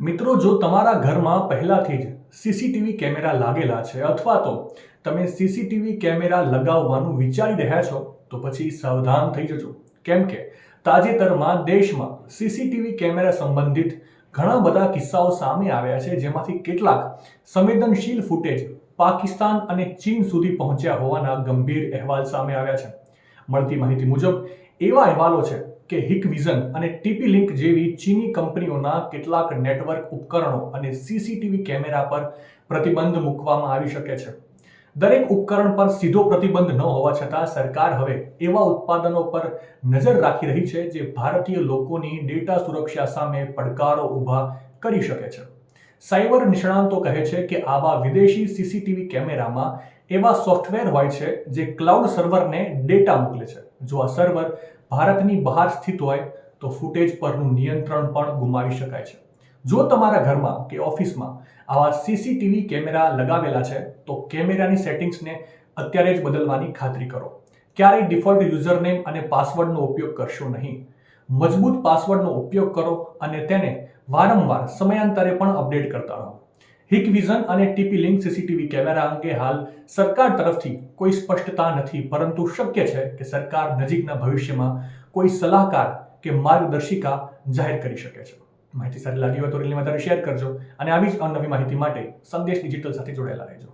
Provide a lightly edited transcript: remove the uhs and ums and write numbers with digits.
મિત્રો, જો તમારા ઘરમાં પહેલાથી જ સીસીટીવી કેમેરા લાગેલા છે અથવા તો તમે સીસીટીવી કેમેરા લગાવવાનું વિચારી રહ્યા છો તો પછી સાવધાન થઈ જજો. કેમ કે તાજેતરમાં દેશમાં સીસીટીવી કેમેરા સંબંધિત ઘણા બધા કિસ્સાઓ સામે આવ્યા છે, જેમાંથી કેટલાક સંવેદનશીલ ફૂટેજ પાકિસ્તાન અને ચીન સુધી પહોંચ્યા હોવાના ગંભીર અહેવાલ સામે આવ્યા છે. મળતી માહિતી મુજબ એવા અહેવાલો છે કે હિકવિઝન અને ટીપી લિંક જેવી ચીની કંપનીઓના કેટલાક નેટવર્ક ઉપકરણો અને સીસીટીવી કેમેરા પર પ્રતિબંધ મૂકવામાં આવી શકે છે. દરેક ઉપકરણ પર સીધો પ્રતિબંધ ન હોવા છતાં સરકાર હવે એવા ઉત્પાદનો પર નજર રાખી રહી છે જે ભારતીય લોકોની ડેટા સુરક્ષા સામે પડકારો ઊભા કરી શકે છે. સાયબર નિષ્ણાંતો કહે છે કે આવા વિદેશી સીસીટીવી કેમેરામાં એવા સોફ્ટવેર હોય છે જે ક્લાઉડ સર્વરને ડેટા મોકલે છે. જો આ સર્વર ભારતની બહાર સ્થિત હોય તો ફૂટેજ પરનું નિયંત્રણ પણ ગુમાવી શકાય છે. જો તમારા ઘરમાં કે ઓફિસમાં આવા સીસીટીવી કેમેરા લગાવેલા છે તો કેમેરાની સેટિંગ્સને અત્યારે જ બદલવાની ખાતરી કરો. ક્યારેય ડિફોલ્ટ યુઝરનેમ અને પાસવર્ડનો ઉપયોગ કરશો નહીં. મજબૂત પાસવર્ડનો ઉપયોગ કરો અને તેને વારંવાર સમયાંતરે પણ અપડેટ કરતા રહો. હિકવિઝન અને ટીપી લિંક સીસીટીવી કેમેરા અંગે હાલ સરકાર તરફથી કોઈ સ્પષ્ટતા નથી, પરંતુ શક્ય છે કે સરકાર નજીકના ભવિષ્યમાં કોઈ સલાહકાર કે માર્ગદર્શિકા જાહેર કરી શકે છે. માહિતી સારી લાગી હોય તો રીલને વધારે શેર કરજો અને આવી જ અવનવી માહિતી માટે સંદેશ ડિજિટલ સાથે જોડાયેલા રહેજો.